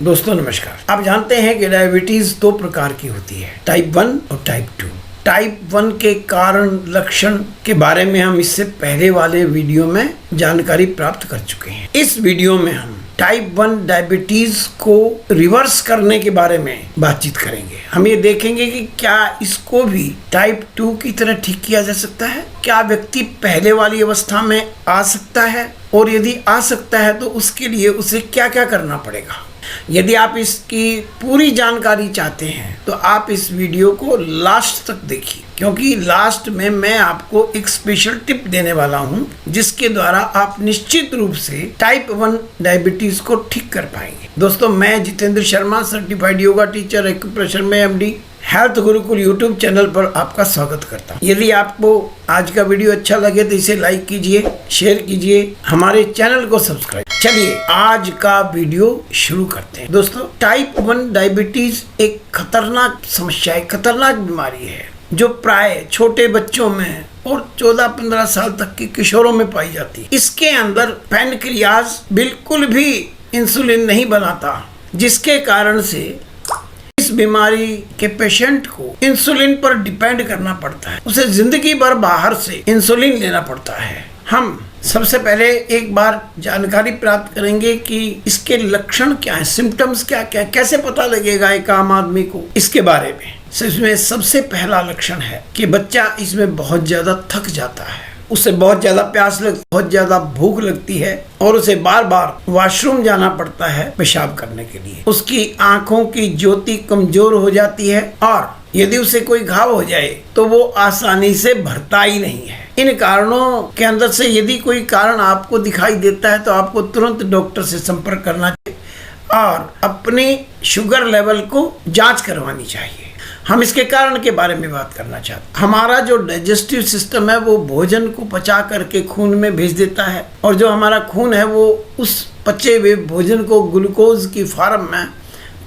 दोस्तों नमस्कार। आप जानते हैं कि डायबिटीज दो प्रकार की होती है, टाइप 1 और टाइप 2। टाइप 1 के कारण लक्षण के बारे में हम इससे पहले वाले वीडियो में जानकारी प्राप्त कर चुके हैं। इस वीडियो में हम टाइप 1 डायबिटीज को रिवर्स करने के बारे में बातचीत करेंगे। हम ये देखेंगे कि क्या इसको भी टाइप 2 की तरह ठीक किया जा सकता है, क्या व्यक्ति पहले वाली अवस्था में आ सकता है, और यदि आ सकता है तो उसके लिए उसे क्या क्या करना पड़ेगा। यदि आप इसकी पूरी जानकारी चाहते हैं तो आप इस वीडियो को लास्ट तक देखिए, क्योंकि लास्ट में मैं आपको एक स्पेशल टिप देने वाला हूं, जिसके द्वारा आप निश्चित रूप से टाइप 1 डायबिटीज को ठीक कर पाएंगे। दोस्तों, मैं Jitendra Sharma, certified yoga teacher, acupressure में MD, health Gurukul YouTube channel पर आपका स्वागत करता हूँ। यदि आपको आज का वीडियो अच्छा लगे तो इसे लाइक कीजिए, शेयर कीजिए, हमारे चैनल को सब्सक्राइब। चलिए आज का वीडियो शुरू करते हैं। दोस्तों, टाइप 1 डायबिटीज एक खतरनाक समस्या है, खतरनाक बीमारी है, जो प्राय छोटे बच्चों में और 14-15 साल तक के किशोरों में पाई जाती है। इसके अंदर पैनक्रियाज बिल्कुल भी इंसुलिन नहीं बनाता, जिसके कारण से इस बीमारी के पेशेंट को इंसुलिन पर डिपेंड करना पड़ता है। उसे जिंदगी भर बाहर से इंसुलिन लेना पड़ता है। हम सबसे पहले एक बार जानकारी प्राप्त करेंगे कि इसके लक्षण क्या है, सिम्टम्स क्या क्या, कैसे पता लगेगा एक आम आदमी को इसके बारे में। इसमें सबसे पहला लक्षण है कि बच्चा इसमें बहुत ज्यादा थक जाता है, उसे बहुत ज्यादा प्यास लगती, बहुत ज्यादा भूख लगती है और उसे बार बार वॉशरूम जाना पड़ता है पेशाब करने के लिए। उसकी आंखों की ज्योति कमजोर हो जाती है और यदि उसे कोई घाव हो जाए तो वो आसानी से भरता ही नहीं है। इन कारणों के अंदर से यदि कोई कारण आपको दिखाई देता है तो आपको तुरंत डॉक्टर से संपर्क करना चाहिए और अपनी शुगर लेवल को जांच करवानी चाहिए। हम इसके कारण के बारे में बात करना चाहते हैं। हमारा जो डाइजेस्टिव सिस्टम है वो भोजन को पचा करके खून में भेज देता है, और जो हमारा खून है वो उस पचे हुए भोजन को ग्लूकोज की फॉर्म में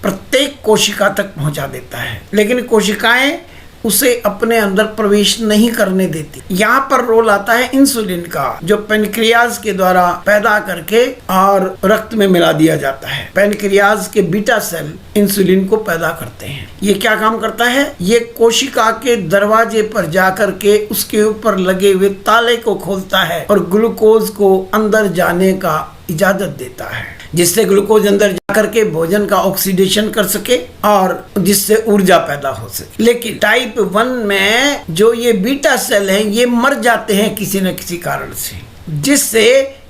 प्रत्येक कोशिका तक पहुंचा देता है, लेकिन कोशिकाएं उसे अपने अंदर प्रवेश नहीं करने देती। यहाँ पर रोल आता है इंसुलिन का, जो पैनक्रियाज के द्वारा पैदा करके और रक्त में मिला दिया जाता है। पैनक्रियाज के बीटा सेल इंसुलिन को पैदा करते हैं। ये क्या काम करता है? ये कोशिका के दरवाजे पर जाकर के उसके ऊपर लगे हुए ताले को खोलता है और ग्लूकोज को अंदर जाने का इजाजत देता है, जिससे ग्लूकोज अंदर जाकर के भोजन का ऑक्सीडेशन कर सके और जिससे ऊर्जा पैदा हो सके। लेकिन टाइप 1 में जो ये बीटा सेल हैं ये मर जाते हैं किसी न किसी कारण से, जिससे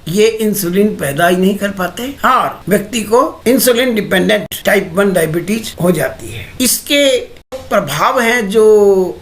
ये इंसुलिन पैदा ही नहीं कर पाते और व्यक्ति को इंसुलिन डिपेंडेंट टाइप 1 डायबिटीज हो जाती है। इसके प्रभाव हैं, जो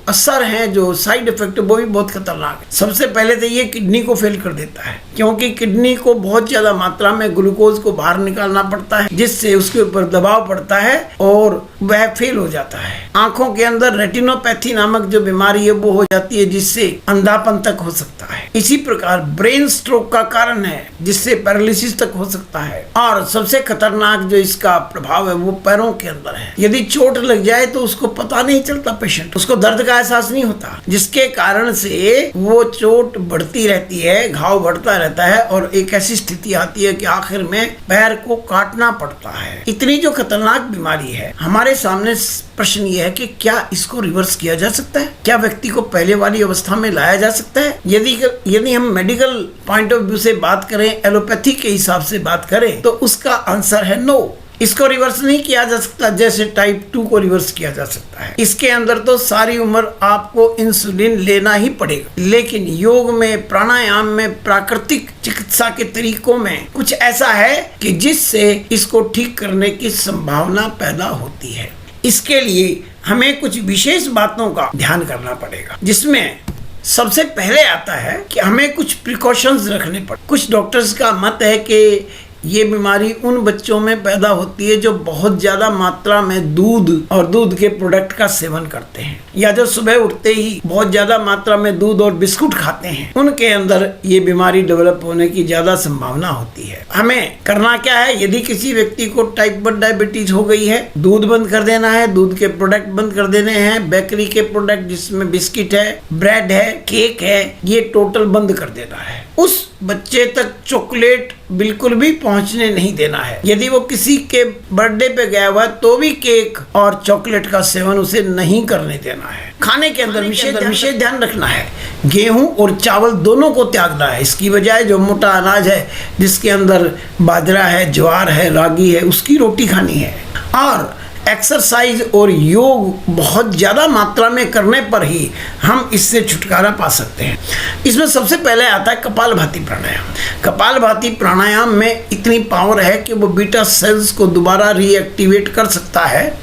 असर हैं, जो साइड इफेक्ट, वो भी बहुत खतरनाक है। सबसे पहले तो ये किडनी को फेल कर देता है, क्योंकि किडनी को बहुत ज्यादा मात्रा में ग्लूकोज को बाहर निकालना पड़ता है, जिससे उसके ऊपर दबाव पड़ता है और वह फेल हो जाता है। आंखों के अंदर रेटिनोपैथी नामक जो बीमारी है वो हो जाती है, जिससे अंधापन तक हो सकता है। इसी प्रकार ब्रेन स्ट्रोक का कारण है, जिससे पैरालिसिस तक हो सकता है। और सबसे खतरनाक जो इसका प्रभाव है वो पैरों के अंदर है। यदि चोट लग जाए तो उसको पता नहीं चलता, पेशेंट उसको दर्द का एहसास नहीं होता, जिसके कारण से वो चोट बढ़ती रहती है, घाव बढ़ता रहता है और एक ऐसी स्थिति आती है कि आखिर में पैर को काटना पड़ता है। इतनी जो खतरनाक बीमारी है, हमारे सामने प्रश्न ये है कि क्या इसको रिवर्स किया जा सकता है? क्या व्यक्ति को पहले वाली अवस्था में लाया जा सकता है? यदि हम मेडिकल पॉइंट ऑफ व्यू से बात करें, एलोपैथी के हिसाब से बात करें, तो उसका आंसर है नो। इसको रिवर्स नहीं किया जा सकता जैसे टाइप 2 को रिवर्स किया जा सकता है। इसके अंदर तो सारी उम्र आपको इंसुलिन लेना ही पड़ेगा, लेकिन योग में, प्राणायाम में, प्राकृतिक चिकित्सा के तरीकों में कुछ ऐसा है कि जिससे इसको ठीक करने की संभावना पैदा होती है। इसके लिए हमें कुछ विशेष बातों का ध्यान करना पड़ेगा, जिसमें सबसे पहले आता है कि हमें कुछ प्रिकॉशंस रखने पड़े। कुछ डॉक्टर्स का मत है कि ये बीमारी उन बच्चों में पैदा होती है जो बहुत ज्यादा मात्रा में दूध और दूध के प्रोडक्ट का सेवन करते हैं, या जो सुबह उठते ही बहुत ज्यादा मात्रा में दूध और बिस्कुट खाते हैं, उनके अंदर ये बीमारी डेवलप होने की ज्यादा संभावना होती है। हमें करना क्या है? यदि किसी व्यक्ति को टाइप 1 डायबिटीज हो गई है, दूध बंद कर देना है, दूध के प्रोडक्ट बंद कर देने हैं, बेकरी के प्रोडक्ट जिसमें बिस्किट है, ब्रेड है, केक है, ये टोटल बंद कर देना है। उस बच्चे तक चॉकलेट बिल्कुल भी पहुंचने नहीं देना है। यदि वो किसी के बर्थडे पे गया हुआ तो भी केक और चॉकलेट का सेवन उसे नहीं करने देना है। खाने के अंदर विशेष ध्यान रखना है, गेहूं और चावल दोनों को त्यागना है। इसकी बजाय जो मोटा अनाज है जिसके अंदर बाजरा है, ज्वार है, रागी है, उसकी रोटी खानी है। और एक्सरसाइज और योग बहुत ज़्यादा मात्रा में करने पर ही हम इससे छुटकारा पा सकते हैं। इसमें सबसे पहले आता है कपालभाति प्राणायाम। कपालभाति प्राणायाम में इतनी पावर है कि वो बीटा सेल्स को दोबारा रीएक्टिवेट कर सकता है,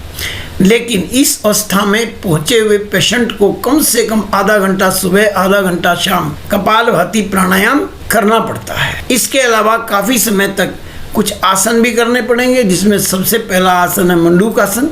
लेकिन इस अवस्था में पहुंचे हुए पेशेंट को कम से कम आधा घंटा सुबह, आधा घंटा शाम कपालभाति प्राणायाम करना पड़ता है। इसके अलावा काफ़ी समय तक कुछ आसन भी करने पड़ेंगे, जिसमें सबसे पहला आसन है मंडूक आसन,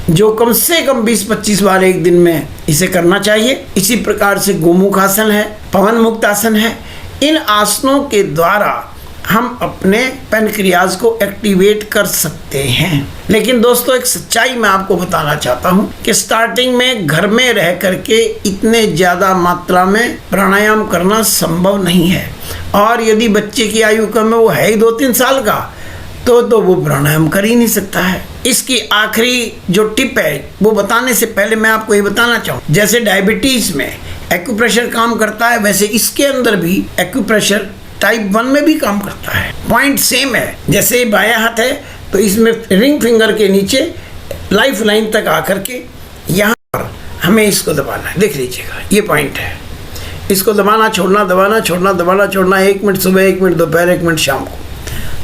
जो कम से कम 20-25 बार एक दिन में इसे करना चाहिए। इसी प्रकार से गोमुख आसन है, पवन मुक्त आसन है। इन आसनों के द्वारा हम अपने पैनक्रियाज को एक्टिवेट कर सकते हैं। लेकिन दोस्तों, एक सच्चाई मैं आपको बताना चाहता हूं कि स्टार्टिंग में घर में रह करके इतने ज़्यादा मात्रा में प्राणायाम करना संभव नहीं है। और यदि बच्चे की आयु कम है, वो है ही 2-3 साल का, तो वो प्राणायाम कर ही नहीं सकता है। इसकी आखिरी जो टिप है वो बताने से पहले मैं आपको ये बताना चाहूँ, जैसे डायबिटीज़ में एक्यूप्रेशर काम करता है, वैसे इसके अंदर भी एक्यूप्रेशर टाइप 1 में भी काम करता है। पॉइंट सेम है। जैसे बायां हाथ है तो इसमें रिंग फिंगर के नीचे लाइफ लाइन तक आकर के यहाँ पर हमें इसको दबाना है। देख लीजिएगा, ये पॉइंट है। इसको दबाना छोड़ना, दबाना छोड़ना, दबाना छोड़ना। 1 मिनट सुबह, 1 मिनट दोपहर, 1 मिनट शाम को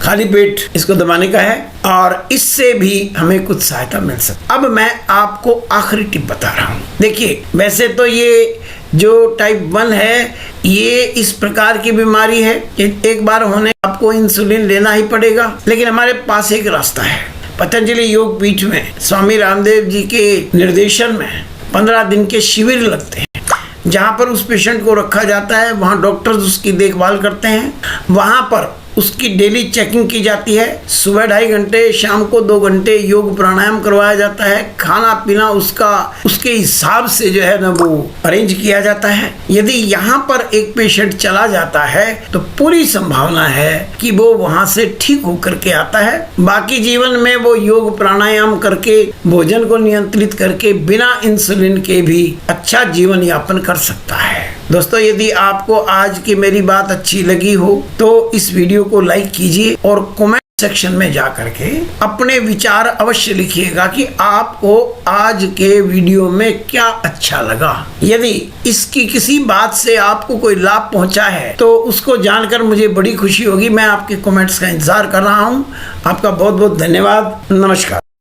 खाली पेट इसको दबाने का है, और इससे भी हमें कुछ सहायता मिल सकती। अब मैं आपको आखिरी टिप बता रहा हूँ। देखिए, वैसे तो ये जो टाइप 1 है ये इस प्रकार की बीमारी है, एक बार होने आपको इंसुलिन लेना ही पड़ेगा। लेकिन हमारे पास एक रास्ता है। पतंजलि योग पीठ में स्वामी रामदेव जी के निर्देशन में 15 दिन के शिविर लगते हैं, जहाँ पर उस पेशेंट को रखा जाता है। वहाँ डॉक्टर्स उसकी देखभाल करते हैं। वहाँ पर उसकी डेली चेकिंग की जाती है। सुबह 2.5 घंटे, शाम को 2 घंटे योग प्राणायाम करवाया जाता है। खाना पीना उसके हिसाब से जो है ना वो अरेंज किया जाता है। यदि यहाँ पर एक पेशेंट चला जाता है तो पूरी संभावना है कि वो वहाँ से ठीक होकर के आता है। बाकी जीवन में वो योग प्राणायाम करके, भोजन को नियंत्रित करके, बिना इंसुलिन के भी अच्छा जीवन यापन कर सकता है। दोस्तों, यदि आपको आज की मेरी बात अच्छी लगी हो तो इस वीडियो को लाइक कीजिए और कमेंट सेक्शन में जा करके अपने विचार अवश्य लिखिएगा कि आपको आज के वीडियो में क्या अच्छा लगा। यदि इसकी किसी बात से आपको कोई लाभ पहुंचा है तो उसको जानकर मुझे बड़ी खुशी होगी। मैं आपके कमेंट्स का इंतजार कर रहा हूं। आपका बहुत बहुत धन्यवाद। नमस्कार।